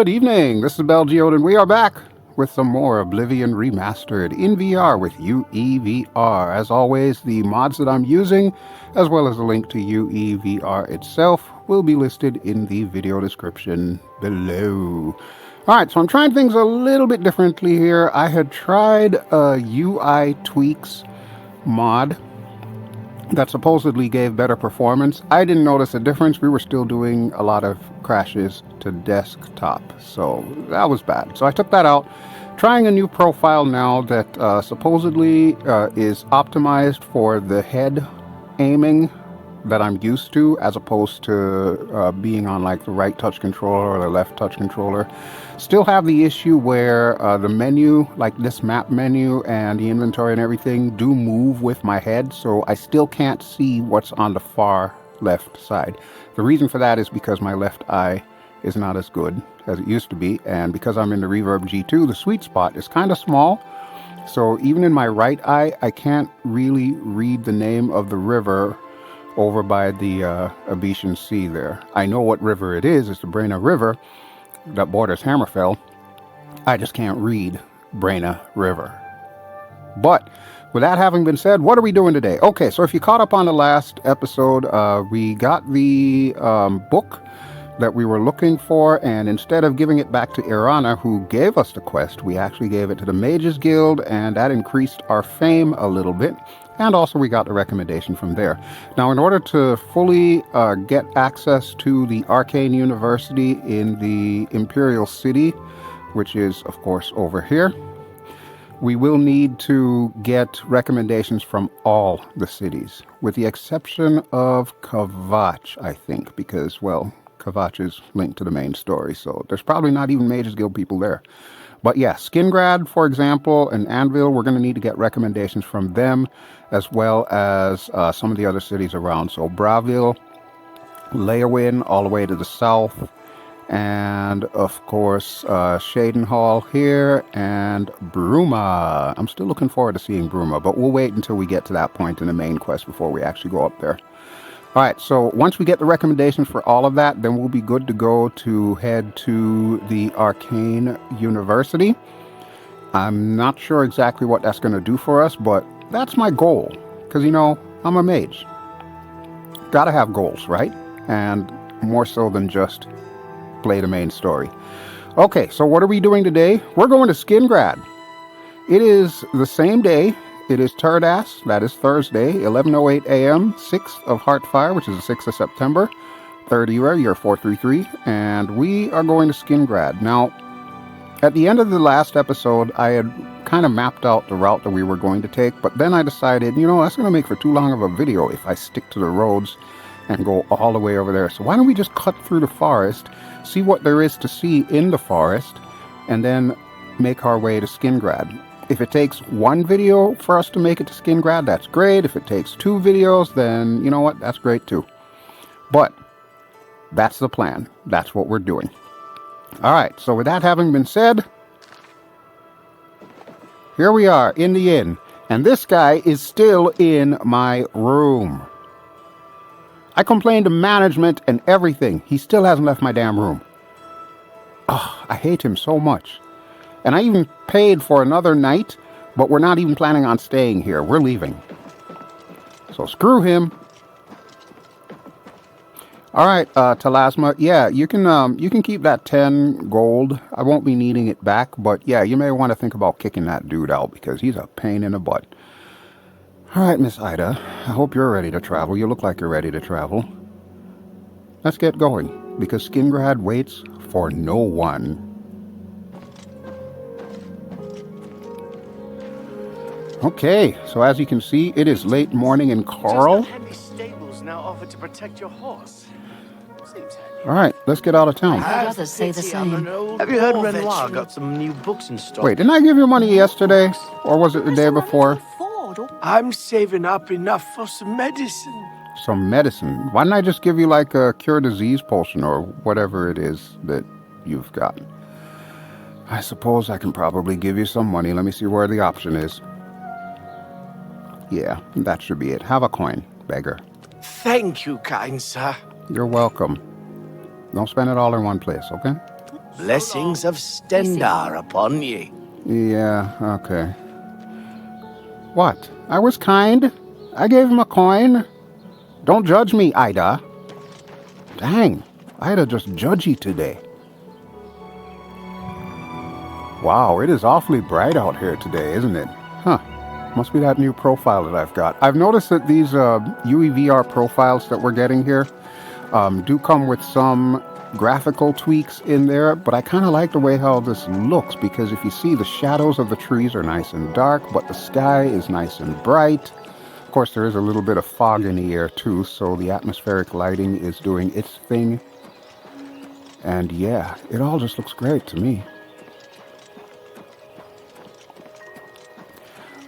Good evening, this is BelGeode and we are back with some more Oblivion Remastered in VR with UEVR. As always, the mods that I'm using, as well as a link to UEVR itself, will be listed in the video description below. Alright, so I'm trying things a little bit differently here. I had tried a UI tweaks mod that supposedly gave better performance. I didn't notice a difference. We were still doing a lot of crashes to desktop, so that was bad. So I took that out, trying a new profile now that supposedly is optimized for the head aiming that I'm used to, as opposed to being on like the right touch controller or the left touch controller. Still have the issue where the menu, like this map menu and the inventory and everything, do move with my head, so I still can't see what's on the far left side. The reason for that is because my left eye is not as good as it used to be, and because I'm in the Reverb G2, the sweet spot is kind of small, so even in my right eye, I can't really read the name of the river over by the Abetian Sea there. I know what river it is. It's the Brena River that borders Hammerfell. I just can't read Brena River. But with that having been said, what are we doing today? Okay, so if you caught up on the last episode, we got the book that we were looking for, and instead of giving it back to Irana, who gave us the quest, we actually gave it to the Mages Guild, and that increased our fame a little bit. And also we got the recommendation from there. Now, in order to fully get access to the Arcane University in the Imperial City, which is, of course, over here, we will need to get recommendations from all the cities, with the exception of Kvatch, I think, because, well, Kvatch is linked to the main story, so there's probably not even Mages Guild people there. But yeah, Skingrad, for example, and Anvil, we're going to need to get recommendations from them, as well as some of the other cities around. So Bravil, Leowin, all the way to the south, and of course Shadenhall here, and Bruma. I'm still looking forward to seeing Bruma, but we'll wait until we get to that point in the main quest before we actually go up there. Alright, so once we get the recommendations for all of that, then we'll be good to go to head to the Arcane University. I'm not sure exactly what that's going to do for us, but that's my goal. Because, you know, I'm a mage. Gotta have goals, right? And more so than just play the main story. Okay, so what are we doing today? We're going to Skingrad. It is the same day. It is Turdas, that is Thursday, 11:08 a.m., 6th of Heartfire, which is the 6th of September, 3rd era, year 433, and we are going to Skingrad. Now, at the end of the last episode, I had kind of mapped out the route that we were going to take, but then I decided, you know, that's going to make for too long of a video if I stick to the roads and go all the way over there. So why don't we just cut through the forest, see what there is to see in the forest, and then make our way to Skingrad. If it takes one video for us to make it to Skingrad, that's great. If it takes 2 videos, then you know what? That's great too. But that's the plan. That's what we're doing. All right. So with that having been said, here we are in the inn. And this guy is still in my room. I complained to management and everything. He still hasn't left my damn room. Oh, I hate him so much. And I even paid for another night, but we're not even planning on staying here. We're leaving. So screw him. All right, Talasma. Yeah, you can keep that 10 gold. I won't be needing it back, but yeah, you may want to think about kicking that dude out because he's a pain in the butt. All right, Miss Ida. I hope you're ready to travel. You look like you're ready to travel. Let's get going because Skingrad waits for no one. Okay, so as you can see, it is late morning in Chorrol. Now offer to protect your horse. All right, let's get out of town. I'd rather say the same. Have you heard Renoir got some new books in stock? Wait, didn't I give you money yesterday? Or was it the day before? I'm saving up enough for some medicine. Some medicine? Why didn't I just give you like a cure disease potion or whatever it is that you've got? I suppose I can probably give you some money. Let me see where the option is. Yeah, that should be it. Have a coin, beggar. Thank you, kind sir. You're welcome. Don't spend it all in one place, okay? blessings of Stendar upon ye. Yeah, okay. What? I was kind. I gave him a coin. Don't judge me, Ida. Dang, Ida just judgy today. Wow, it is awfully bright out here today, isn't it? Huh. Must be that new profile that I've got. I've noticed that these UEVR profiles that we're getting here do come with some graphical tweaks in there, but I kind of like the way how this looks, because if you see, the shadows of the trees are nice and dark, but the sky is nice and bright. Of course, there is a little bit of fog in the air too, so the atmospheric lighting is doing its thing. And yeah, it all just looks great to me.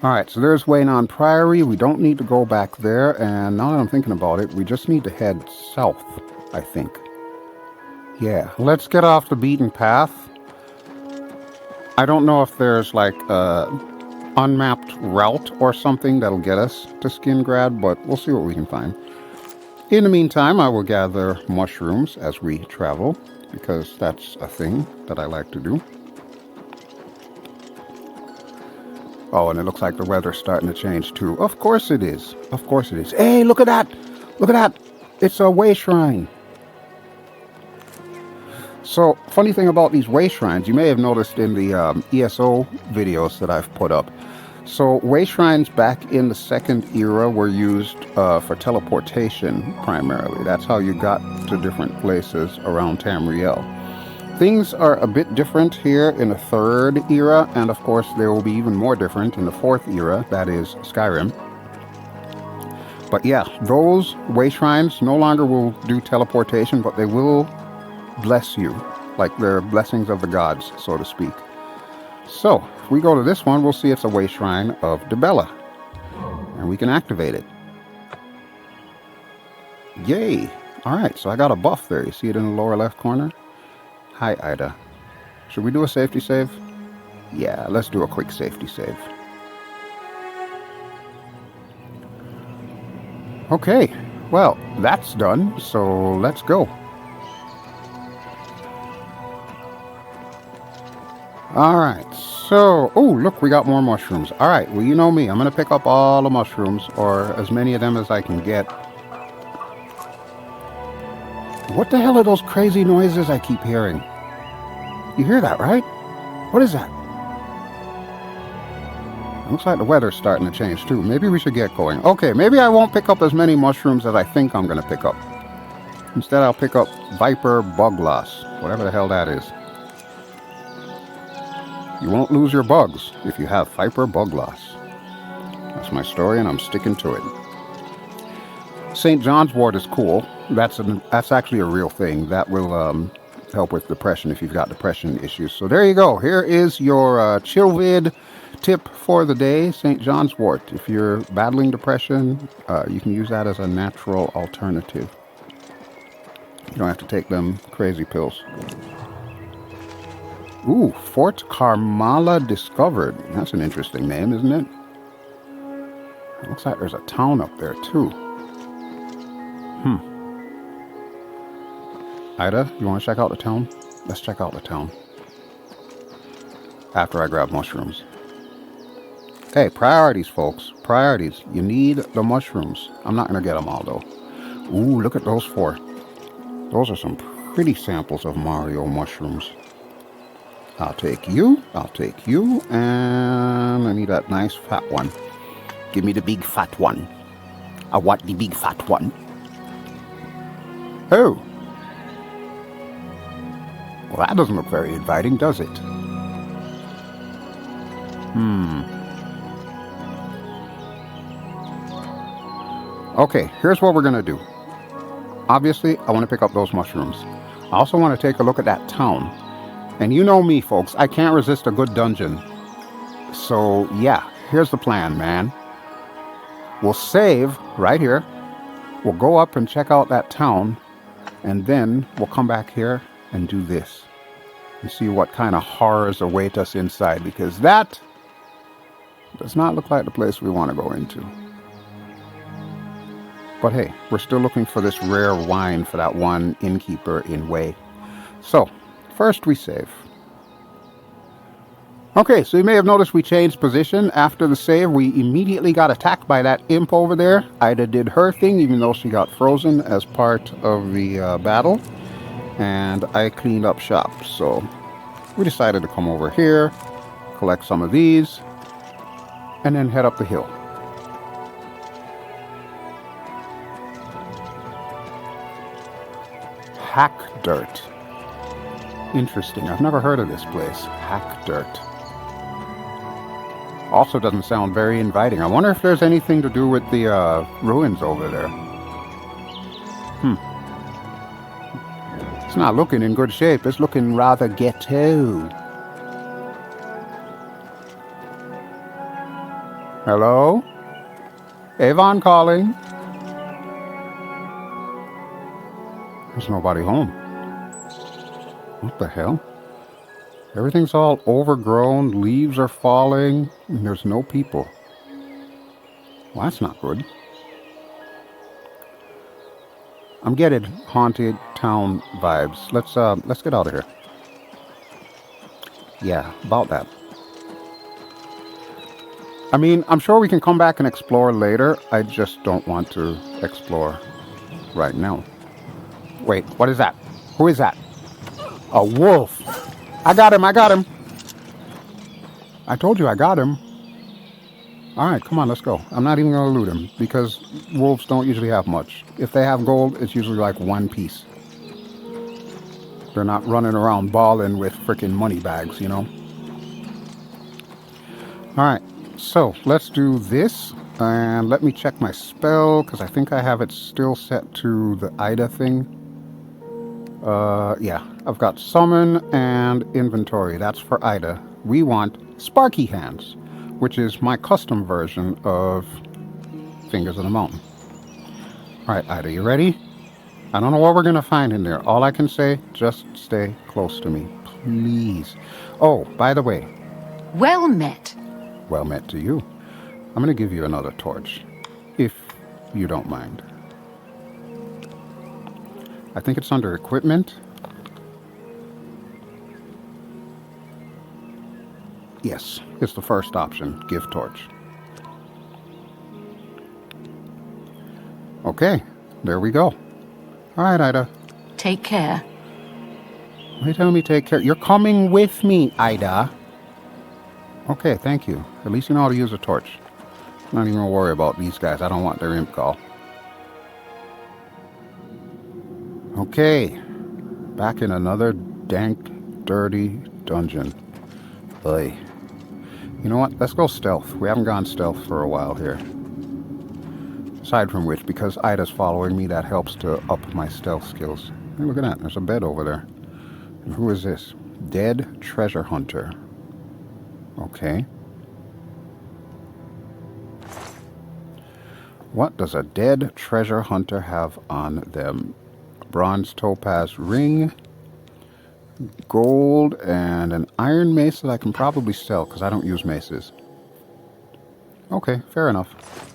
Alright, so there's Waynon Priory. We don't need to go back there, and now that I'm thinking about it, we just need to head south, I think. Yeah, let's get off the beaten path. I don't know if there's like a unmapped route or something that'll get us to Skingrad, but we'll see what we can find. In the meantime, I will gather mushrooms as we travel, because that's a thing that I like to do. Oh, and it looks like the weather's starting to change too. Of course it is. Of course it is. Hey, look at that! Look at that! It's a way shrine. So, funny thing about these way shrines, you may have noticed in the ESO videos that I've put up. So, way shrines back in the Second Era were used for teleportation, primarily. That's how you got to different places around Tamriel. Things are a bit different here in the Third Era, and of course they will be even more different in the Fourth Era, that is Skyrim. But yeah, those way shrines no longer will do teleportation, but they will bless you, like they're blessings of the gods, so to speak. So, if we go to this one, we'll see it's a way shrine of Dibella, and we can activate it. Yay! Alright, so I got a buff there. You see it in the lower left corner? Hi, Ida. Should we do a safety save? Yeah, let's do a quick safety save. Okay, well, that's done, so let's go. Alright, so, oh, look, we got more mushrooms. Alright, well, you know me, I'm going to pick up all the mushrooms, or as many of them as I can get. What the hell are those crazy noises I keep hearing? You hear that, right? What is that? Looks like the weather's starting to change too. Maybe we should get going. Okay, maybe I won't pick up as many mushrooms as I think I'm going to pick up. Instead, I'll pick up Viper Bug Loss, whatever the hell that is. You won't lose your bugs if you have Viper Bug Loss. That's my story, and I'm sticking to it. St. John's wort is cool. That's actually a real thing. That will help with depression if you've got depression issues. So there you go. Here is your Chillvid tip for the day, St. John's wort. If you're battling depression, you can use that as a natural alternative. You don't have to take them crazy pills. Ooh, Fort Carmala discovered. That's an interesting name, isn't it? It looks like there's a town up there too. Ida, you want to check out the town? Let's check out the town. After I grab mushrooms. Hey, priorities, folks. Priorities. You need the mushrooms. I'm not going to get them all, though. Ooh, look at those four. Those are some pretty samples of Mario mushrooms. I'll take you. I'll take you. And I need that nice fat one. Give me the big fat one. I want the big fat one. Oh. Well, that doesn't look very inviting, does it? Okay, here's what we're going to do. Obviously, I want to pick up those mushrooms. I also want to take a look at that town. And you know me, folks, I can't resist a good dungeon. So, yeah, here's the plan, man. We'll save right here. We'll go up and check out that town. And then we'll come back here and do this. And see what kind of horrors await us inside. Because that does not look like the place we want to go into. But hey, we're still looking for this rare wine for that one innkeeper in Way. So, First we save. Okay, so you may have noticed we changed position. After the save, we immediately got attacked by that imp over there. Ida did her thing, even though she got frozen as part of the battle. And I cleaned up shop, so we decided to come over here, collect some of these, and then head up the hill. Hack Dirt. Interesting. I've never heard of this place. Hack Dirt. Also doesn't sound very inviting. I wonder if there's anything to do with the ruins over there. It's not looking in good shape. It's looking rather ghetto. Hello? Avon calling. There's nobody home. What the hell? Everything's all overgrown, leaves are falling, and there's no people. Well, that's not good. I'm getting haunted town vibes. Let's get out of here. Yeah, about that. I mean, I'm sure we can come back and explore later. I just don't want to explore right now. Wait, what is that? Who is that? A wolf. I got him, I got him. I told you I got him. Alright, come on, let's go. I'm not even going to loot him, because wolves don't usually have much. If they have gold, it's usually like one piece. They're not running around balling with freaking money bags, you know? Alright, so let's do this. And let me check my spell, because I think I have it still set to the Ida thing. Yeah, I've got Summon and Inventory. That's for Ida. We want Sparky Hands, which is my custom version of Fingers of the Mountain. Alright, Ida, you ready? I don't know what we're going to find in there. All I can say, just stay close to me, please. Oh, by the way. Well met. Well met to you. I'm going to give you another torch, if you don't mind. I think it's under equipment. Yes, it's the first option, give torch. Okay, there we go. All right, Ida. Take care. Why tell me take care? You're coming with me, Ida. Okay, thank you. At least you know how to use a torch. I'm not even gonna worry about these guys. I don't want their imp call. Okay, back in another dank, dirty dungeon. Oy. You know what? Let's go stealth. We haven't gone stealth for a while here. Aside from which, because Ida's following me, that helps to up my stealth skills. Hey, look at that. There's a bed over there. And who is this? Dead Treasure Hunter. Okay. What does a dead treasure hunter have on them? Bronze topaz ring, gold, and an iron mace that I can probably sell because I don't use maces. Okay, fair enough.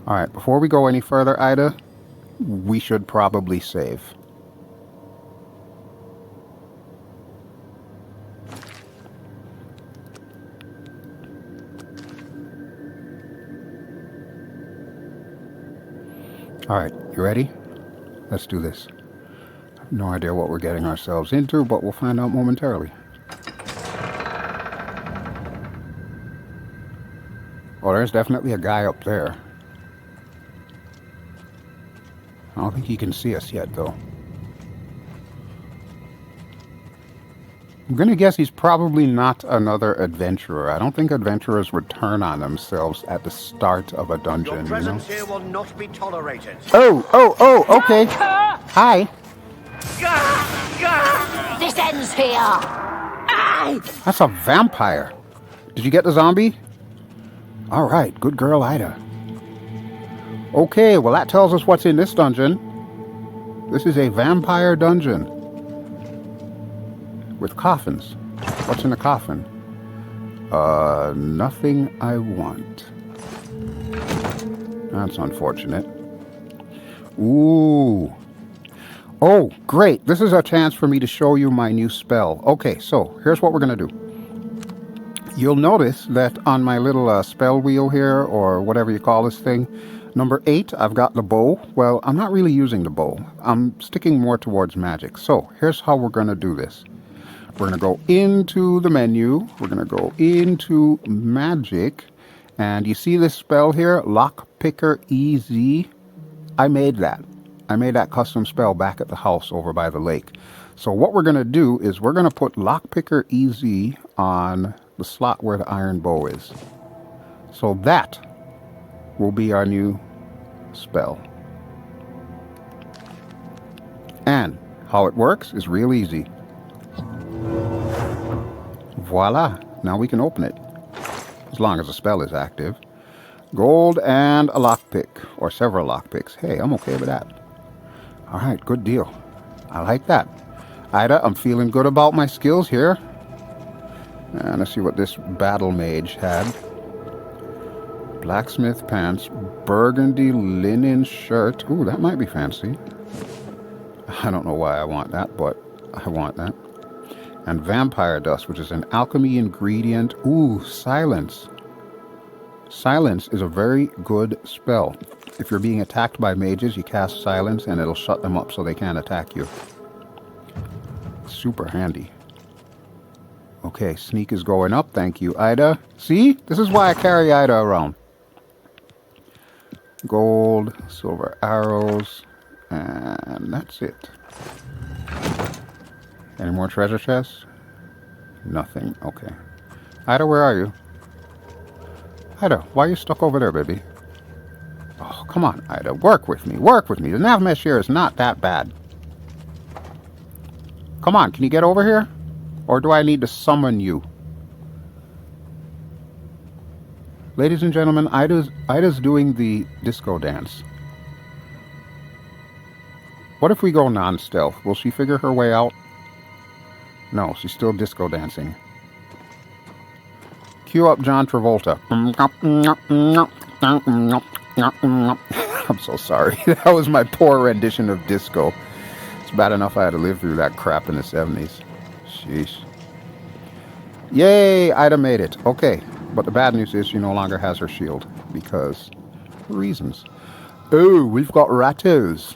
Alright, before we go any further, Ida, we should probably save. Alright, you ready? Let's do this. I have no idea what we're getting ourselves into, but we'll find out momentarily. Oh, there's definitely a guy up there. I don't think he can see us yet, though. I'm going to guess he's probably not another adventurer. I don't think adventurers would turn on themselves at the start of a dungeon, Your presence here will not be tolerated. Oh, okay. Hi. This ends here. That's a vampire. Did you get the zombie? All right, good girl, Ida. Okay, well that tells us what's in this dungeon. This is a vampire dungeon. With coffins. What's in the coffin? Nothing I want. That's unfortunate. Ooh. Oh, great. This is a chance for me to show you my new spell. Okay, so here's what we're going to do. You'll notice that on my little spell wheel here, or whatever you call this thing, number 8, I've got the bow. Well, I'm not really using the bow. I'm sticking more towards magic. So here's how we're going to do this. We're going to go into the menu. We're going to go into magic. And you see this spell here, Lockpicker EZ? I made that. I made that custom spell back at the house over by the lake. So what we're going to do is we're going to put Lockpicker EZ on the slot where the iron bow is. So that will be our new spell. And how it works is real easy. Voila! Now we can open it. As long as the spell is active. Gold and a lockpick. Or several lockpicks. Hey, I'm okay with that. Alright, good deal. I like that. Ida, I'm feeling good about my skills here. And let's see what this battle mage had. Blacksmith pants. Burgundy linen shirt. Ooh, that might be fancy. I don't know why I want that, but I want that. And vampire dust, which is an alchemy ingredient. Ooh, silence. Silence is a very good spell. If you're being attacked by mages, you cast silence and it'll shut them up so they can't attack you. Super handy. Okay, sneak is going up. Thank you, Ida. See? This is why I carry Ida around. Gold, silver arrows, and that's it. Any more treasure chests? Nothing. Okay. Ida, where are you? Ida, why are you stuck over there, baby? Oh, come on, Ida. Work with me. Work with me. The nav mesh here is not that bad. Come on, can you get over here? Or do I need to summon you? Ladies and gentlemen, Ida's doing the disco dance. What if we go non-stealth? Will she figure her way out? No, she's still disco dancing. Cue up John Travolta. I'm so sorry. That was my poor rendition of disco. It's bad enough I had to live through that crap in the 70s. Sheesh. Yay! Ida made it. Okay. But the bad news is she no longer has her shield. Because reasons. Oh, we've got rattos.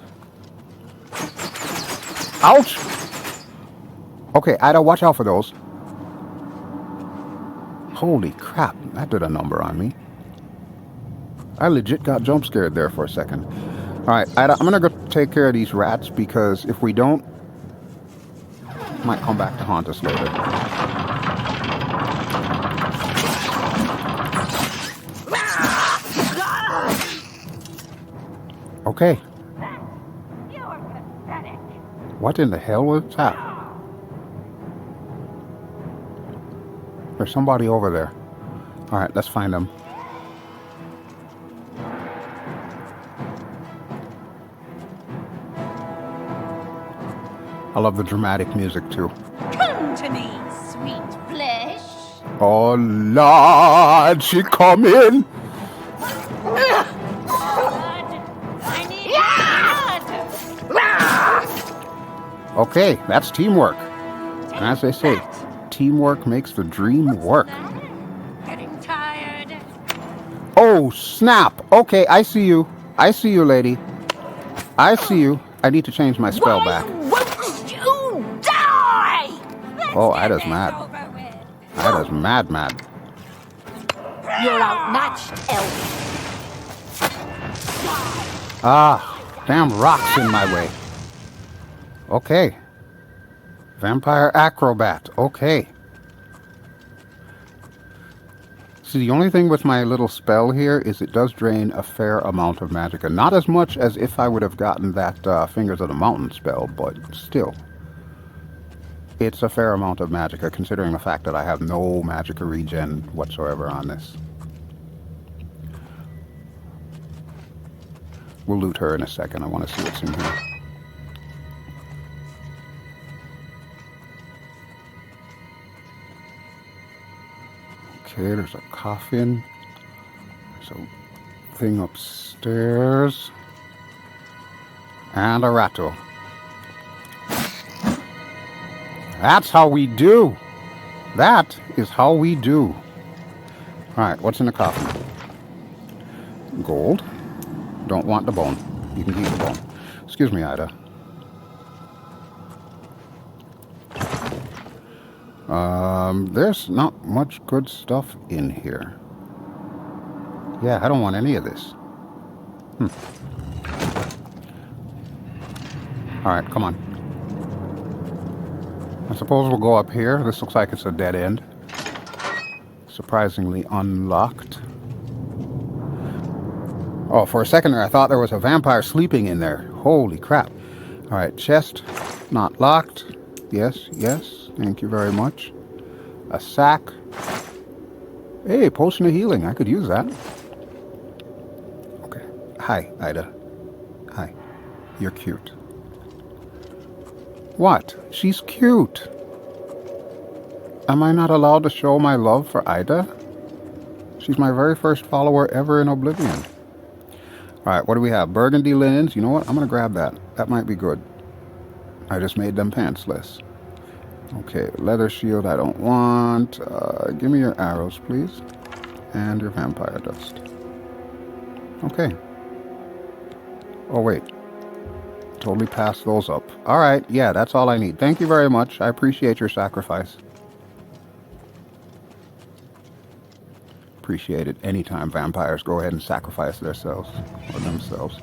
Ouch! Okay, Ida, watch out for those. Holy crap, that did a number on me. I legit got jump scared there for a second. Alright, Ida, I'm gonna go take care of these rats because if we don't, it might come back to haunt us later. Okay. What in the hell was that? There's somebody over there. Alright, let's find them. I love the dramatic music too. Come to me, sweet flesh. Oh Lord, she coming! I need blood. Okay, that's teamwork. And as they say, teamwork makes the dream work. Getting tired. Oh, snap! Okay, I see you. I see you, lady. I see you. I need to change my spell back. Won't you die? Oh, Ida's mad. Ida's mad. You're outmatched, elf. Ah, damn rocks in my way. Okay. Vampire acrobat. Okay. See, the only thing with my little spell here is it does drain a fair amount of magicka. Not as much as if I would have gotten that Fingers of the Mountain spell, but still. It's a fair amount of magicka, considering the fact that I have no magicka regen whatsoever on this. We'll loot her in a second. I want to see what's in here. Okay, there's a coffin. There's a thing upstairs. And a ratto. That's how we do. That is how we do. Alright, what's in the coffin? Gold. Don't want the bone. You can keep the bone. Excuse me, Ida. There's not much good stuff in here. Yeah, I don't want any of this. Alright, come on. I suppose we'll go up here. This looks like it's a dead end. Surprisingly unlocked. Oh, for a second there I thought there was a vampire sleeping in there. Holy crap. Alright, chest. Not locked. Yes, yes. Thank you very much. A sack. Hey, potion of healing. I could use that. Okay. Hi, Ida. Hi. You're cute. What? She's cute. Am I not allowed to show my love for Ida? She's my very first follower ever in Oblivion. Alright, what do we have? Burgundy linens. You know what? I'm going to grab that. That might be good. I just made them pantsless. Okay, leather shield I don't want. Give me your arrows, please. And your vampire dust. Okay. Oh, wait. Totally passed those up. Alright, yeah, that's all I need. Thank you very much. I appreciate your sacrifice. Appreciate it anytime vampires go ahead and sacrifice themselves. Or themselves.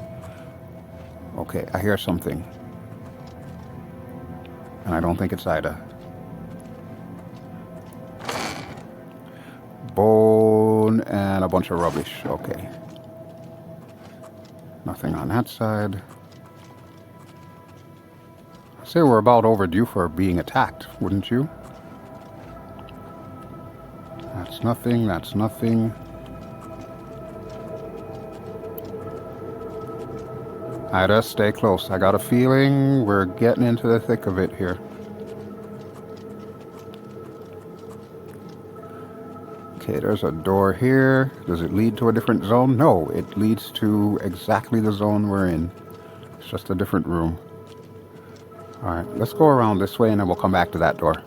Okay, I hear something. And I don't think it's Ida. Bone and a bunch of rubbish. Okay. Nothing on that side. I'd say we're about overdue for being attacked, wouldn't you? That's nothing, that's nothing. Ida, stay close. I got a feeling we're getting into the thick of it here. Okay, there's a door here. Does it lead to a different zone? No, it leads to exactly the zone we're in. It's just a different room. Alright, let's go around this way and then we'll come back to that door.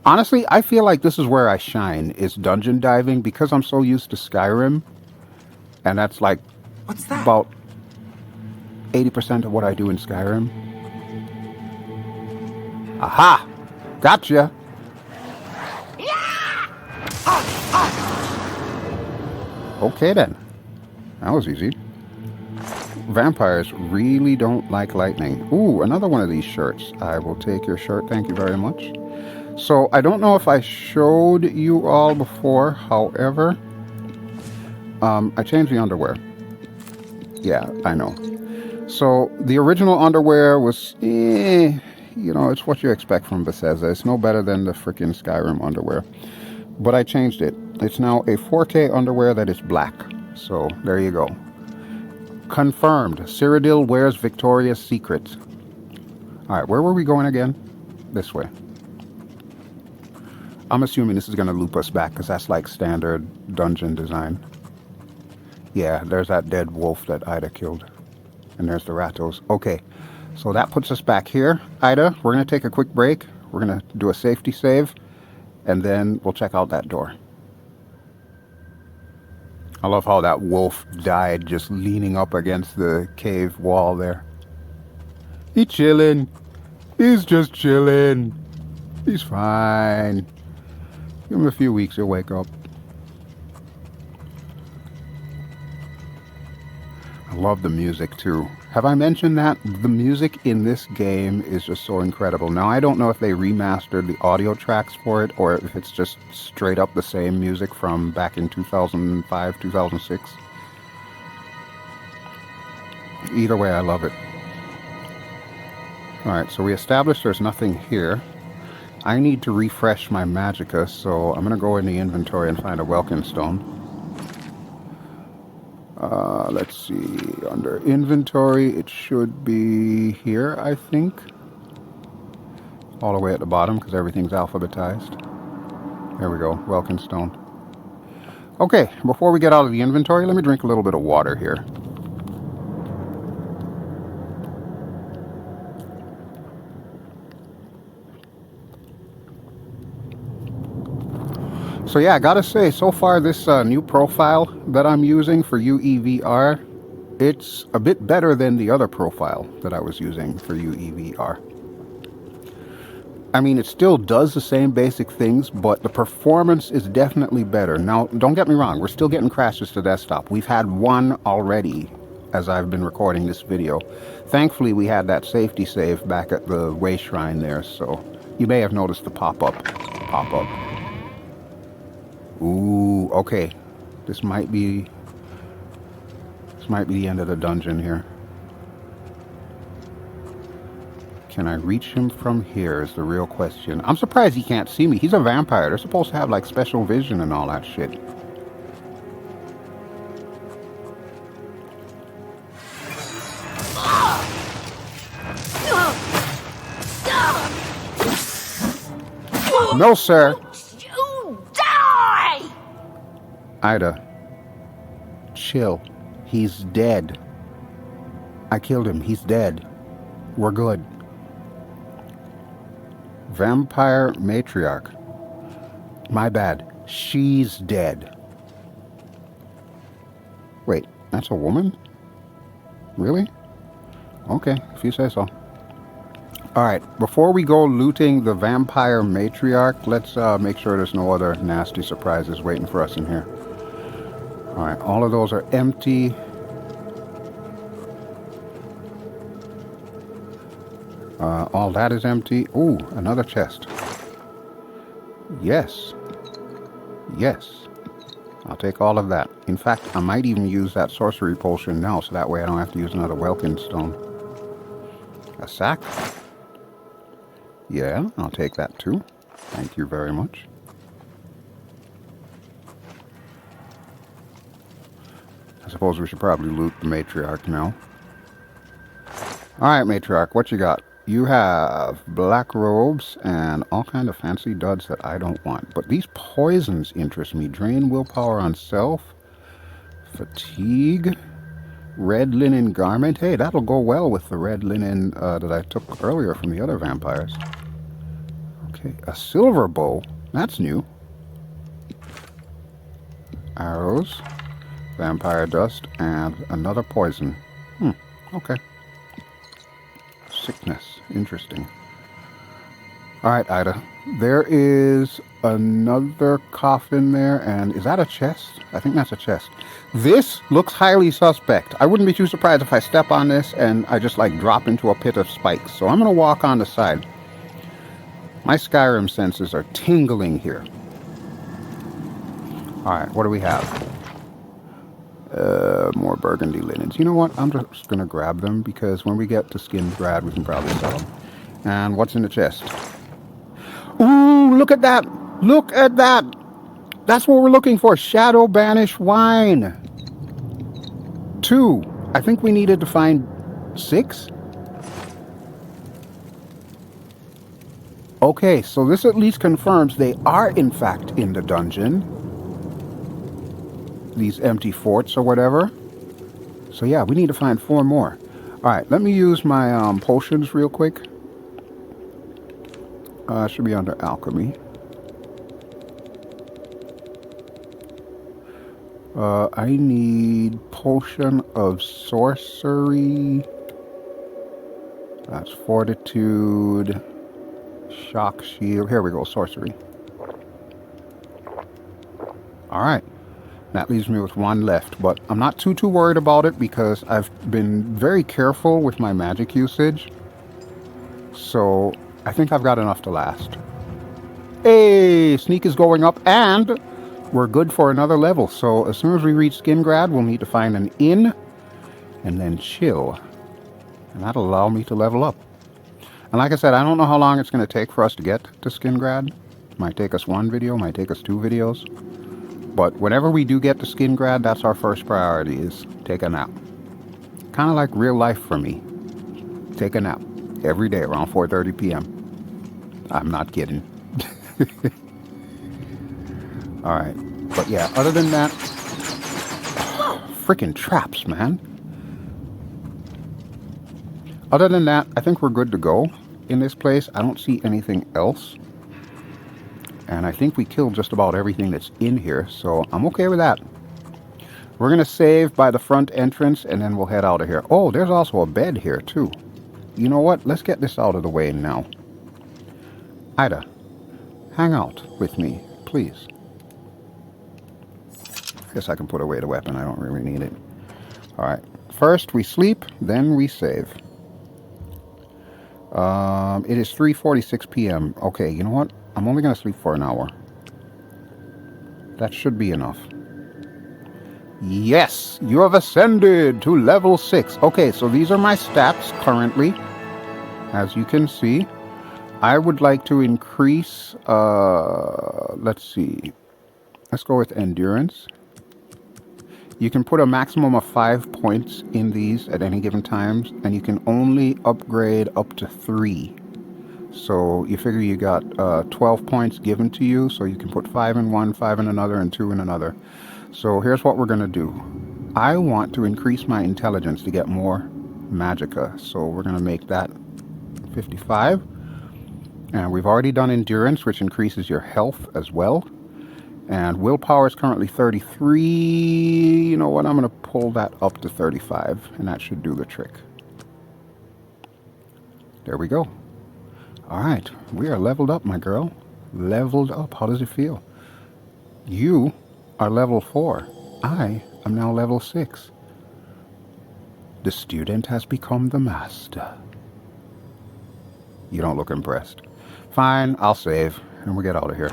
Honestly, I feel like this is where I shine, is dungeon diving, because I'm so used to Skyrim. And that's like about 80% of what I do in Skyrim. Aha! Gotcha! Okay then. That was easy. Vampires really don't like lightning. Ooh, another one of these shirts. I will take your shirt. Thank you very much. So, I don't know if I showed you all before. However, I changed the underwear. Yeah, I know. So, the original underwear was, you know, it's what you expect from Bethesda. It's no better than the freaking Skyrim underwear. But I changed it. It's now a 4K underwear that is black. So, there you go. Confirmed. Cyrodiil wears Victoria's Secret. Alright, where were we going again? This way. I'm assuming this is going to loop us back, because that's like standard dungeon design. Yeah, there's that dead wolf that Ida killed. And there's the Rattos. Okay, so that puts us back here. Ida, we're going to take a quick break. We're going to do a safety save. And then we'll check out that door. I love how that wolf died just leaning up against the cave wall there. He's chilling. He's just chilling. He's fine. Give him a few weeks, he'll wake up. I love the music too. Have I mentioned that? The music in this game is just so incredible. Now, I don't know if they remastered the audio tracks for it, or if it's just straight up the same music from back in 2005, 2006. Either way, I love it. Alright, so we established there's nothing here. I need to refresh my magicka, so I'm going to go in the inventory and find a Welkin stone. Let's see, under inventory, it should be here, I think. All the way at the bottom, because everything's alphabetized. There we go, Welkin stone. Okay, before we get out of the inventory, let me drink a little bit of water here. So yeah, I gotta say, so far this new profile that I'm using for UEVR, it's a bit better than the other profile that I was using for UEVR. I mean, it still does the same basic things, but the performance is definitely better. Now, don't get me wrong, we're still getting crashes to desktop. We've had one already as I've been recording this video. Thankfully, we had that safety save back at the Way Shrine there, so you may have noticed the pop-up. Ooh, okay. This might be the end of the dungeon here. Can I reach him from here is the real question. I'm surprised he can't see me. He's a vampire. They're supposed to have like special vision and all that shit. No, sir. You die! Ida, chill. He's dead. I killed him. He's dead. We're good. Vampire matriarch. My bad. She's dead. Wait, that's a woman? Really? Okay, if you say so. Alright, before we go looting the vampire matriarch, let's make sure there's no other nasty surprises waiting for us in here. Alright, all of those are empty. All that is empty. Ooh, another chest. Yes. Yes. I'll take all of that. In fact, I might even use that sorcery potion now, so that way I don't have to use another Welkin stone. A sack? Yeah, I'll take that too. Thank you very much. I suppose we should probably loot the matriarch now. Alright, matriarch, what you got? You have black robes and all kind of fancy duds that I don't want. But these poisons interest me. Drain willpower on self. Fatigue. Red linen garment. Hey, that'll go well with the red linen that I took earlier from the other vampires. Okay, a silver bow. That's new. Arrows. Vampire dust. And another poison. Okay. Sickness. Interesting. Alright, Ida. There is another coffin there, and is that a chest? I think that's a chest. This looks highly suspect. I wouldn't be too surprised if I step on this and I just like drop into a pit of spikes. So I'm going to walk on the side. My Skyrim senses are tingling here. Alright, what do we have? More burgundy linens. You know what? I'm just going to grab them because when we get to Skingrad, we can probably sell them. And what's in the chest? Ooh, look at that! Look at that! That's what we're looking for. Shadowbanish wine. 2. I think we needed to find 6. Okay, so this at least confirms they are in fact in the dungeon. These empty forts or whatever. So yeah, we need to find 4 more. Alright, let me use my potions real quick. Should be under alchemy. I need potion of sorcery. That's fortitude. Shock shield. Here we go, sorcery. Alright. That leaves me with 1 left, but I'm not too worried about it because I've been very careful with my magic usage. So I think I've got enough to last. Hey, sneak is going up and we're good for another level. So as soon as we reach Skingrad, we'll need to find an inn and then chill. And that'll allow me to level up. And like I said, I don't know how long it's going to take for us to get to Skingrad. Might take us 1 video, might take us 2 videos. But whenever we do get to Skingrad, that's our first priority, is take a nap. Kind of like real life for me. Take a nap every day around 4:30 p.m. I'm not kidding. Alright. But yeah, other than that, freaking traps, man. Other than that, I think we're good to go in this place. I don't see anything else. And I think we killed just about everything that's in here, so I'm okay with that. We're going to save by the front entrance, and then we'll head out of here. Oh, there's also a bed here, too. You know what? Let's get this out of the way now. Ida, hang out with me, please. I guess I can put away the weapon. I don't really need it. Alright. First, we sleep, then we save. It is 3:46 p.m. Okay, you know what? I'm only going to sleep for an hour. That should be enough. Yes! You have ascended to level 6. Okay, so these are my stats currently. As you can see. I would like to increase... let's see. Let's go with endurance. You can put a maximum of 5 points in these at any given time. And you can only upgrade up to 3. So you figure you got 12 points given to you, so you can put 5 in one, 5 in another, and 2 in another. So here's what we're going to do. I want to increase my intelligence to get more magicka. So we're going to make that 55. And we've already done endurance, which increases your health as well. And willpower is currently 33. You know what? I'm going to pull that up to 35, and that should do the trick. There we go. All right, we are leveled up, my girl. Leveled up. How does it feel? You are level 4. I am now level 6. The student has become the master. You don't look impressed. Fine, I'll save, and we'll get out of here.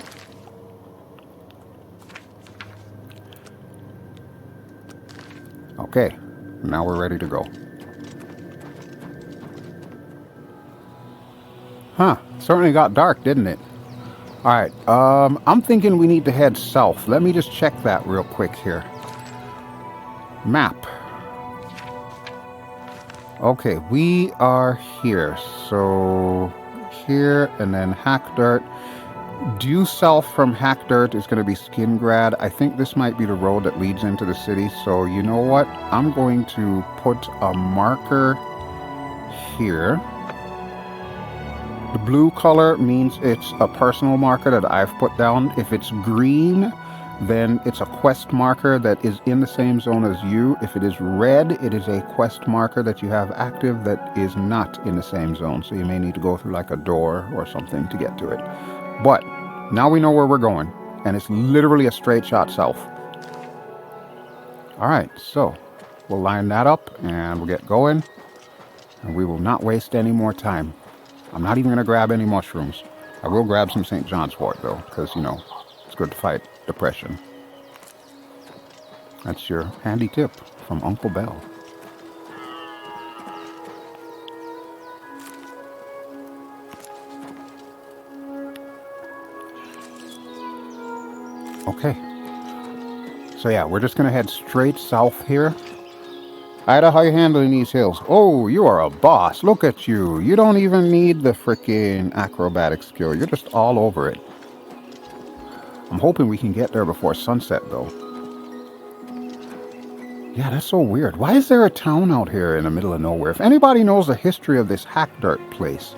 Okay, now we're ready to go. Huh, certainly got dark, didn't it? Alright, I'm thinking we need to head south. Let me just check that real quick here. Map. Okay, we are here. So, here and then Hack Dirt. Due south from Hack Dirt is going to be Skingrad. I think this might be the road that leads into the city. So, you know what? I'm going to put a marker here. The blue color means it's a personal marker that I've put down. If it's green, then it's a quest marker that is in the same zone as you. If it is red, it is a quest marker that you have active that is not in the same zone. So you may need to go through like a door or something to get to it. But now we know where we're going, and it's literally a straight shot south. Alright, so we'll line that up and we'll get going, and we will not waste any more time. I'm not even going to grab any mushrooms. I will grab some St. John's wort though, because, you know, it's good to fight depression. That's your handy tip from Uncle Bel. Okay. So yeah, we're just going to head straight south here. Ida, how you handling these hills? Oh, you are a boss. Look at you. You don't even need the freaking acrobatic skill. You're just all over it. I'm hoping we can get there before sunset, though. Yeah, that's so weird. Why is there a town out here in the middle of nowhere? If anybody knows the history of this Hack Dirt place,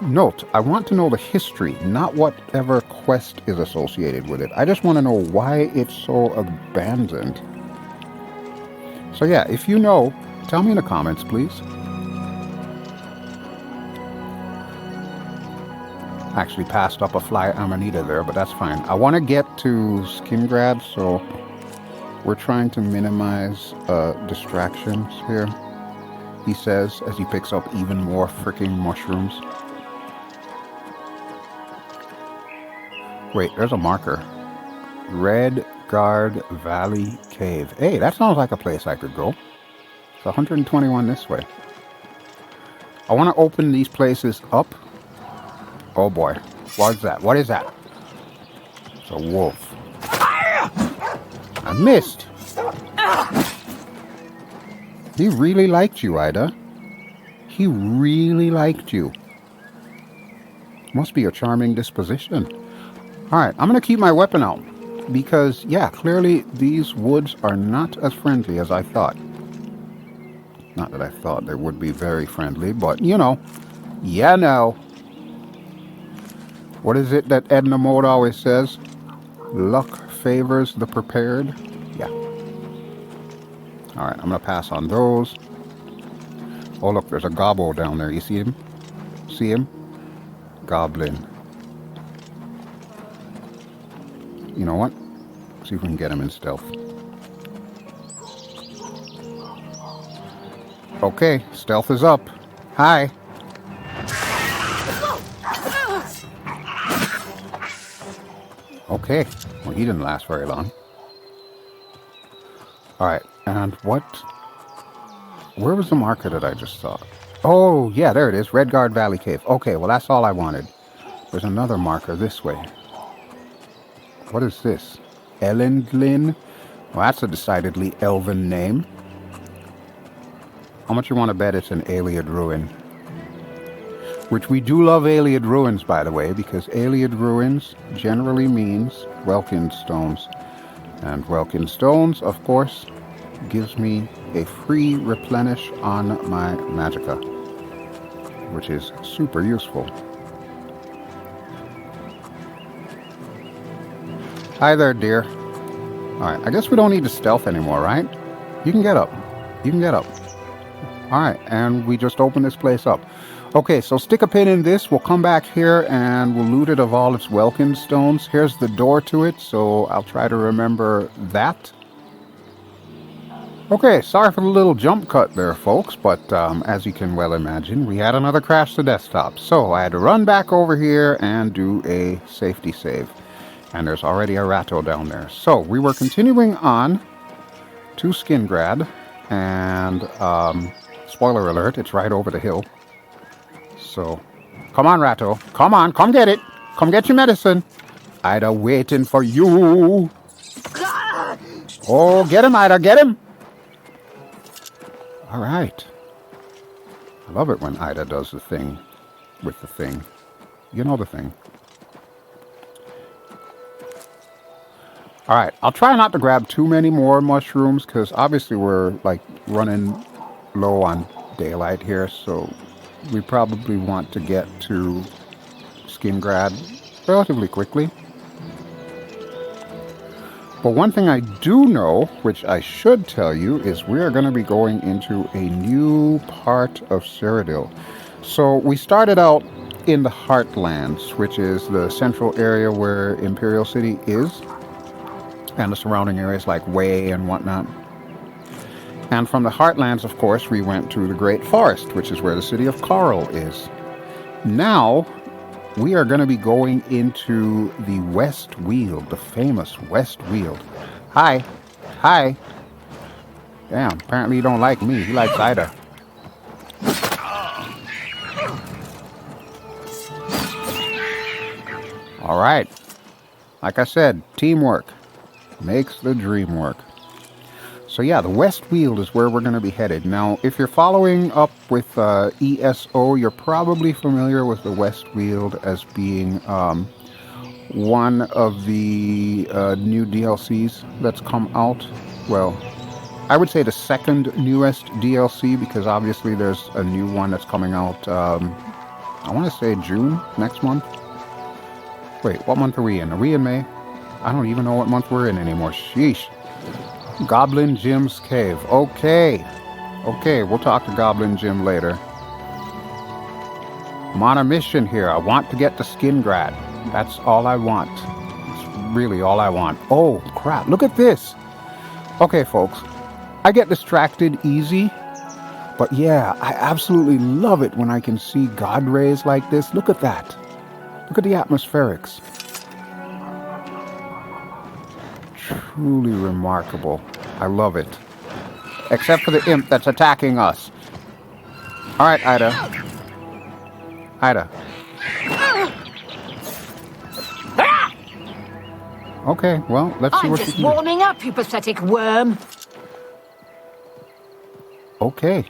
note, I want to know the history, not whatever quest is associated with it. I just want to know why it's so abandoned. So yeah, if you know, tell me in the comments, please. Actually passed up a fly amanita there, but that's fine. I want to get to Skingrad, so we're trying to minimize distractions here, he says, as he picks up even more freaking mushrooms. Wait, there's a marker. Red Guard Valley Cave. Hey, that sounds like a place I could go. It's 121 this way. I want to open these places up. Oh boy. What is that? What is that? It's a wolf. I missed. He really liked you, Ida. He really liked you. Must be a charming disposition. Alright, I'm going to keep my weapon out. Because, yeah, clearly these woods are not as friendly as I thought. Not that I thought they would be very friendly, but, you know. Yeah, no. What is it that Edna Mode always says? Luck favors the prepared. Yeah. Alright, I'm going to pass on those. Oh, look, there's a gobbo down there. You see him? See him? Goblin. You know what? See if we can get him in stealth. Okay, stealth is up. Hi. Okay, well, he didn't last very long. Alright, and what? Where was the marker that I just saw? Oh, yeah, there it is. Redguard Valley Cave. Okay, well, that's all I wanted. There's another marker this way. What is this? Elendlin? Well, that's a decidedly elven name. How much you want to bet it's an Ayleid ruin? Which we do love Ayleid ruins, by the way, because Ayleid ruins generally means Welkin stones. And Welkin stones, of course, gives me a free replenish on my magicka, which is super useful. Hi there, dear. Alright, I guess we don't need to stealth anymore, right? You can get up. You can get up. Alright, and we just open this place up. Okay, so stick a pin in this. We'll come back here and we'll loot it of all its Welkin stones. Here's the door to it, so I'll try to remember that. Okay, sorry for the little jump cut there, folks, but as you can well imagine, we had another crash to desktop. So I had to run back over here and do a safety save. And there's already a ratto down there. So we were continuing on to Skingrad, and spoiler alert, it's right over the hill. So, come on, ratto. Come on, come get it. Come get your medicine. Ida waiting for you. Oh, get him, Ida, get him. All right. I love it when Ida does the thing with the thing. You know the thing. All right, I'll try not to grab too many more mushrooms because obviously we're like running low on daylight here, so we probably want to get to Skingrad relatively quickly. But one thing I do know, which I should tell you, is we are going to be going into a new part of Cyrodiil. So we started out in the Heartlands, which is the central area where Imperial City is, and the surrounding areas like Way and whatnot. And from the Heartlands, of course, we went to the Great Forest, which is where the city of Chorrol is. Now, we are going to be going into the West Weald, the famous West Weald. Hi. Hi. Damn, apparently you don't like me. He likes Ida. All right. Like I said, teamwork makes the dream work. So yeah, the West Weald is where we're going to be headed. Now, if you're following up with ESO, you're probably familiar with the West Weald as being one of the new DLCs that's come out. Well, I would say the second newest DLC, because obviously there's a new one that's coming out, I want to say June, next month. Wait, what month are we in? Are we in May? I don't even know what month we're in anymore. Sheesh. Goblin Jim's Cave. Okay. Okay, we'll talk to Goblin Jim later. I'm on a mission here. I want to get to Skingrad. That's all I want. It's really all I want. Oh, crap. Look at this. Okay, folks. I get distracted easy. But yeah, I absolutely love it when I can see god rays like this. Look at that. Look at the atmospherics. Truly remarkable. I love it. Except for the imp that's attacking us. Alright, Ida. Ida. Okay, well, let's see what you can do. I'm just warming up, you pathetic worm. Okay.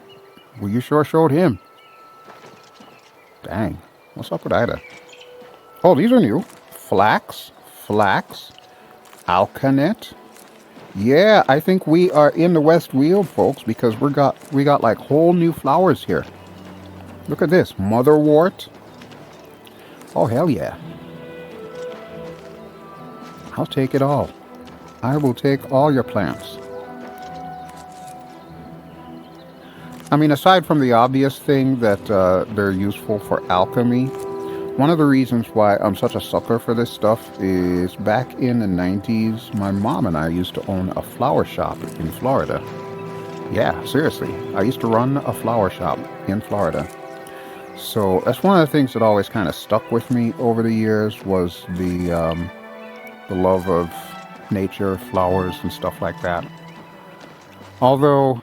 Well, you sure showed him. Dang. What's up with Ida? Oh, these are new. Flax. Alkanet. Yeah, I think we are in the West Weald, folks, because we got like whole new flowers here. Look at this. Motherwort. Oh, hell yeah. I'll take it all. I will take all your plants. I mean, aside from the obvious thing that they're useful for alchemy, one of the reasons why I'm such a sucker for this stuff is back in the 90s, my mom and I used to own a flower shop in Florida. Yeah, seriously. I used to run a flower shop in Florida. So that's one of the things that always kind of stuck with me over the years was the love of nature, flowers, and stuff like that. Although,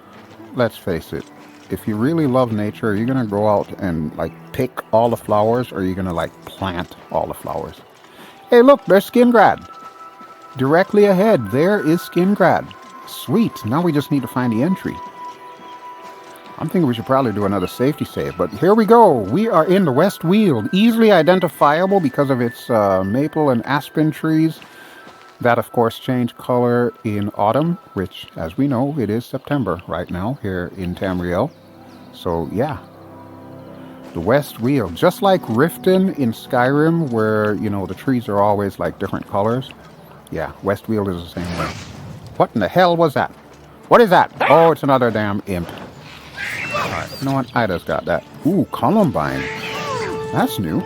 let's face it, if you really love nature, are you going to go out and like pick all the flowers, or are you going to like plant all the flowers? Hey, look, there's Skingrad. Directly ahead, there is Skingrad. Sweet, now we just need to find the entry. I'm thinking we should probably do another safety save, but here we go. We are in the West Weald, easily identifiable because of its maple and aspen trees. That, of course, change color in autumn, which, as we know, it is September right now here in Tamriel. So, yeah. The West Weald, just like Riften in Skyrim, where, you know, the trees are always like different colors. Yeah, West Weald is the same way. What in the hell was that? What is that? Oh, it's another damn imp. Alright, you know what? Ida's got that. Ooh, Columbine. That's new.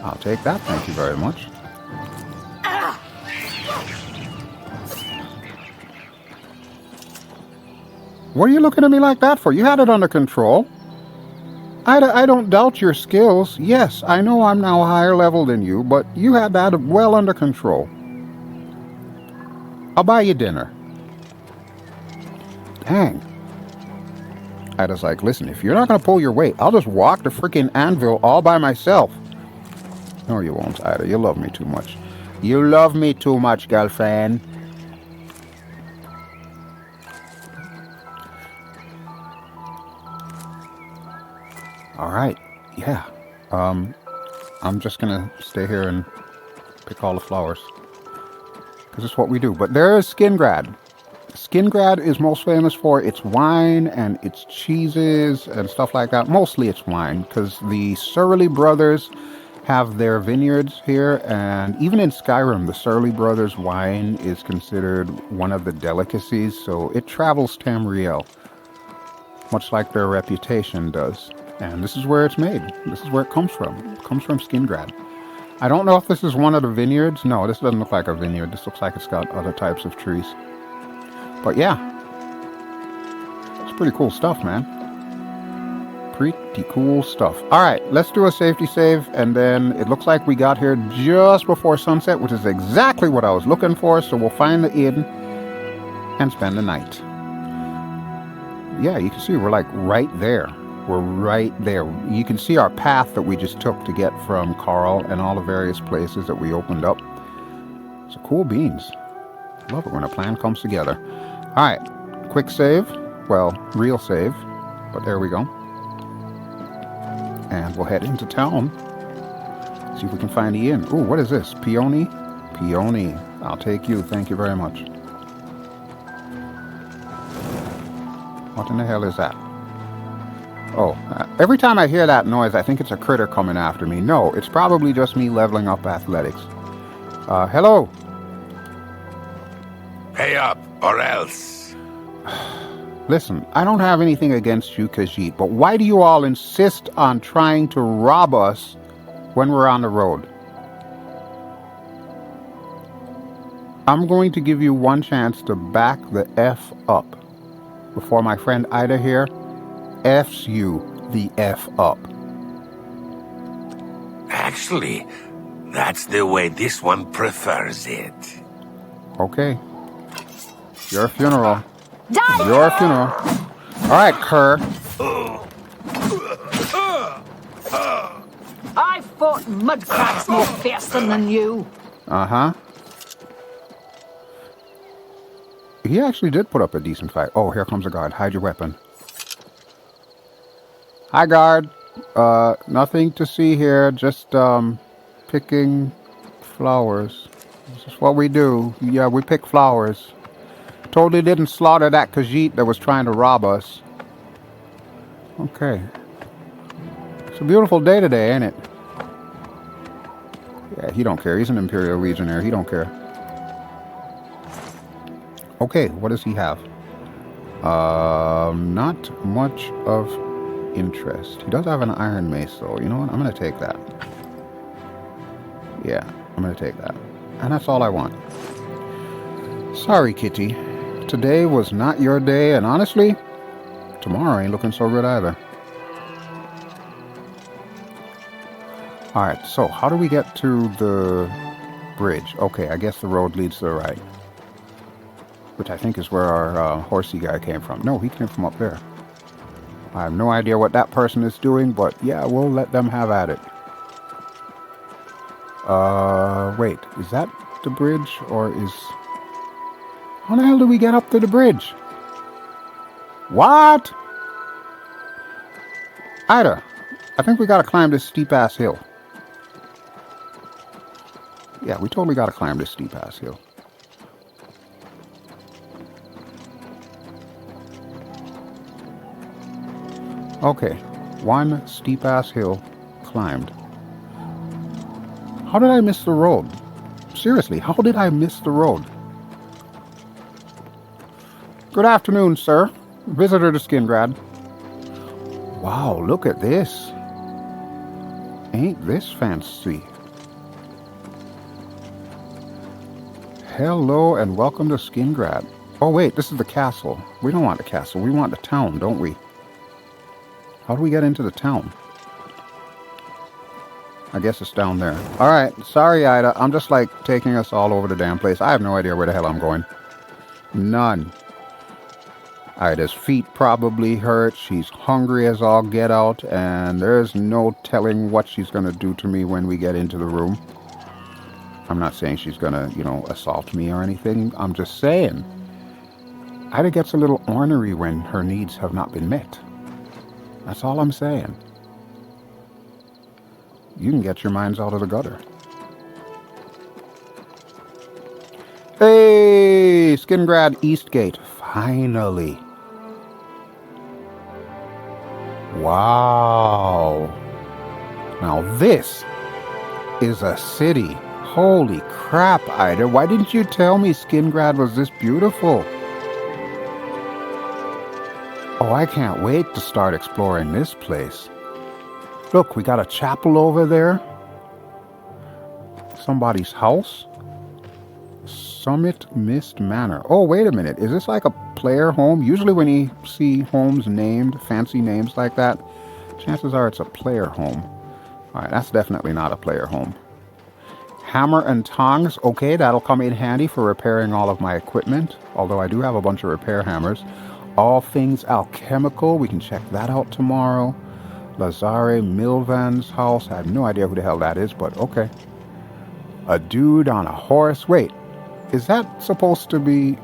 I'll take that, thank you very much. What are you looking at me like that for? You had it under control. Ida, I don't doubt your skills. Yes, I know I'm now a higher level than you, but you had that well under control. I'll buy you dinner. Dang. Ida's like, listen, if you're not going to pull your weight, I'll just walk the freaking anvil all by myself. No, you won't, Ida. You love me too much. You love me too much, girlfriend. Alright, yeah. I'm just going to stay here and pick all the flowers. Because it's what we do. But there is Skingrad. Skingrad is most famous for its wine and its cheeses and stuff like that. Mostly it's wine, because the Surly brothers have their vineyards here, and even in Skyrim, the Surly brothers' wine is considered one of the delicacies, so it travels Tamriel, much like their reputation does. And this is where it's made. This is where it comes from. It comes from Skingrad. I don't know if this is one of the vineyards. No, this doesn't look like a vineyard. This looks like it's got other types of trees. But yeah, it's pretty cool stuff, man. Pretty cool stuff. Alright, let's do a safety save, and then it looks like we got here just before sunset, which is exactly what I was looking for, so we'll find the inn and spend the night. Yeah, you can see we're like right there. We're right there. You can see our path that we just took to get from Chorrol and all the various places that we opened up. So cool beans. Love it when a plan comes together. Alright, quick save. Well, real save. But there we go. And we'll head into town. See if we can find the inn. Ooh, what is this? Peony? Peony. I'll take you. Thank you very much. What in the hell is that? Oh, every time I hear that noise, I think it's a critter coming after me. No, it's probably just me leveling up athletics. Hello. Pay up, or else. Listen, I don't have anything against you, Khajiit, but why do you all insist on trying to rob us when we're on the road? I'm going to give you one chance to back the F up before my friend Ida here F's you the F up. Actually, that's the way this one prefers it. Okay. Your funeral. Die! Your funeral. Alright, Kerr. I fought mudcrats more fearsome than you. Uh-huh. He actually did put up a decent fight. Oh, here comes a guard. Hide your weapon. Hi, guard. Nothing to see here. Just, picking flowers. This is what we do. Yeah, we pick flowers. Totally didn't slaughter that Khajiit that was trying to rob us. Okay. It's a beautiful day today, ain't it? Yeah, he don't care. He's an Imperial Legionnaire. He don't care. Okay, what does he have? Not much of interest. He does have an iron mace, though. You know what? I'm going to take that. Yeah, I'm going to take that. And that's all I want. Sorry, Kitty. Today was not your day, and honestly, tomorrow ain't looking so good either. Alright, so how do we get to the bridge? Okay, I guess the road leads to the right. Which I think is where our horsey guy came from. No, he came from up there. I have no idea what that person is doing, but yeah, we'll let them have at it. Wait, is that the bridge, or is... How the hell do we get up to the bridge? What? Ida, I think we gotta climb this steep-ass hill. Yeah, we totally gotta climb this steep-ass hill. Okay, one steep-ass hill climbed. How did I miss the road? Seriously, how did I miss the road? Good afternoon, sir. Visitor to Skingrad. Wow, look at this. Ain't this fancy? Hello and welcome to Skingrad. Oh wait, this is the castle. We don't want the castle, we want the town, don't we? How do we get into the town? I guess it's down there. Alright, sorry Ida, I'm just like taking us all over the damn place. I have no idea where the hell I'm going. None. Ida's feet probably hurt, she's hungry as all get out, and there's no telling what she's gonna do to me when we get into the room. I'm not saying she's gonna, you know, assault me or anything. I'm just saying. Ida gets a little ornery when her needs have not been met. That's all I'm saying. You can get your minds out of the gutter. Hey! Skingrad Eastgate. Finally. Wow. Now this is a city. Holy crap, Ida. Why didn't you tell me Skingrad was this beautiful? Oh, I can't wait to start exploring this place. Look, we got a chapel over there. Somebody's house. Summit Mist Manor. Oh, wait a minute. Is this like a player home? Usually when you see homes named, fancy names like that, chances are it's a player home. Alright, that's definitely not a player home. Hammer and tongs. Okay, that'll come in handy for repairing all of my equipment. Although I do have a bunch of repair hammers. All things alchemical. We can check that out tomorrow. Lazare Milvan's house. I have no idea who the hell that is, but okay. A dude on a horse. Wait, is that supposed to be...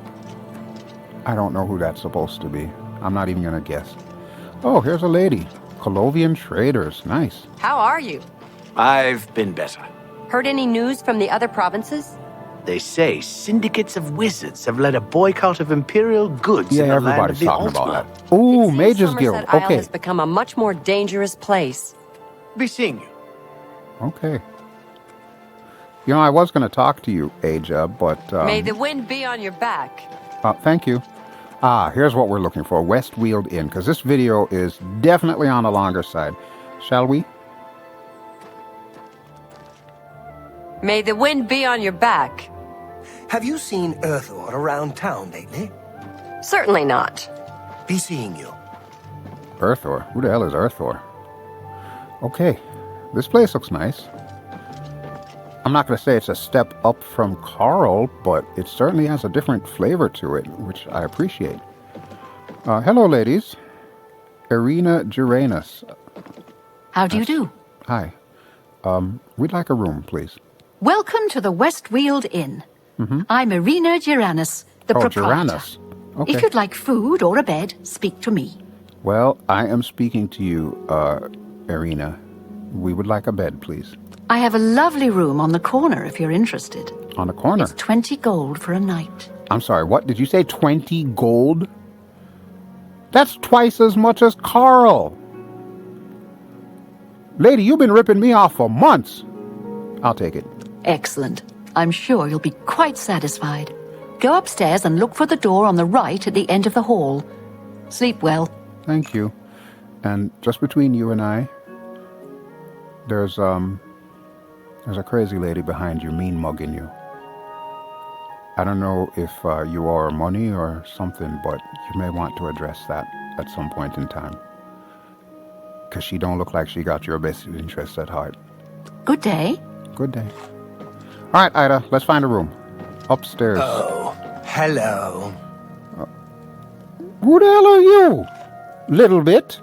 I don't know who that's supposed to be. I'm not even going to guess. Oh, here's a lady. Colovian Traders. Nice. How are you? I've been better. Heard any news from the other provinces? They say syndicates of wizards have led a boycott of imperial goods in the land of the talking Ultima. about that. Ooh, It seems Mages Guild. Somerset Isle Okay. has become a much more dangerous place. Be seeing you. Okay. You know, I was going to talk to you, Aja, but... May the wind be on your back. Thank you. Here's what we're looking for. West Weald Inn, because this video is definitely on the longer side. Shall we? May the wind be on your back. Have you seen Earthor around town lately? Certainly not. Be seeing you. Earthor? Who the hell is Earthor? Okay. This place looks nice. I'm not going to say it's a step up from Chorrol, but it certainly has a different flavor to it, which I appreciate. Hello, ladies. Irina Geranus. How do you do? Hi. We'd like a room, please. Welcome to the West Weald Inn. I'm Irina Geranus, the proprietor. Geranus. Okay. If you'd like food or a bed, speak to me. Well, I am speaking to you, Irina. We would like a bed, please. I have a lovely room on the corner if you're interested. On the corner? It's 20 gold for a night. I'm sorry, what? Did you say 20 gold? That's twice as much as Chorrol. Lady, you've been ripping me off for months. I'll take it. Excellent. I'm sure you'll be quite satisfied. Go upstairs and look for the door on the right at the end of the hall. Sleep well. Thank you. And just between you and I, there's a crazy lady behind you, mean mugging you. I don't know if you owe her money or something, but you may want to address that at some point in time. Because she don't look like she got your best interests at heart. Good day. Good day. All right, Ida, let's find a room. Upstairs. Oh, hello. Who the hell are you? Little bit.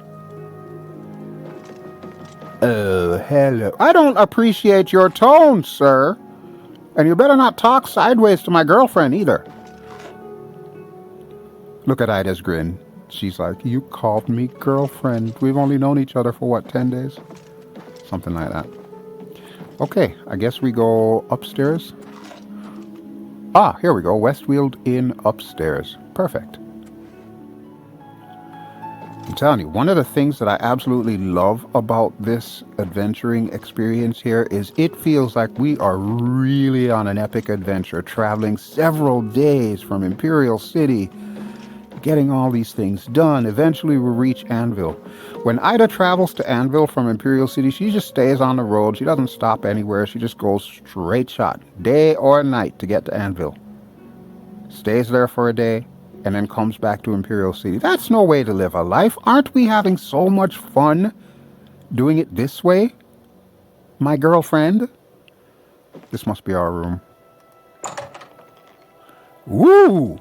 Oh, hello. I don't appreciate your tone, sir. And you better not talk sideways to my girlfriend either. Look at Ida's grin. She's like, you called me girlfriend. We've only known each other for, what, 10 days? Something like that. Okay, I guess we go upstairs. Ah, here we go. West Weald Inn upstairs. Perfect. I'm telling you, one of the things that I absolutely love about this adventuring experience here is it feels like we are really on an epic adventure, traveling several days from Imperial City, getting all these things done. Eventually we'll reach Anvil. When Ida travels to Anvil from Imperial City, she just stays on the road. She doesn't stop anywhere. She just goes straight shot, day or night, to get to Anvil. Stays there for a day, and then comes back to Imperial City. That's no way to live a life. Aren't we having so much fun doing it this way? My girlfriend? This must be our room. Woo!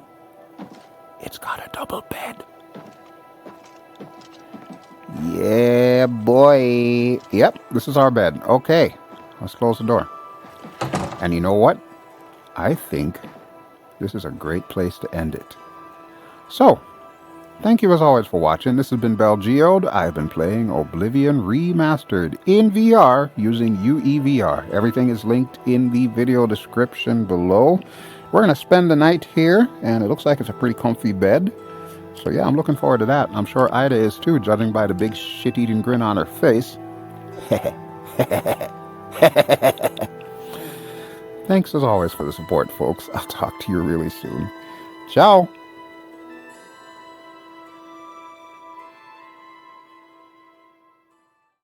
It's got a double bed. Yeah, boy. Yep, this is our bed. Okay, let's close the door. And you know what? I think this is a great place to end it. So, thank you as always for watching. This has been BelGeode. I've been playing Oblivion Remastered in VR using UEVR. Everything is linked in the video description below. We're going to spend the night here, and it looks like it's a pretty comfy bed. So yeah, I'm looking forward to that. I'm sure Ida is too, judging by the big shit-eating grin on her face. Thanks as always for the support, folks. I'll talk to you really soon. Ciao!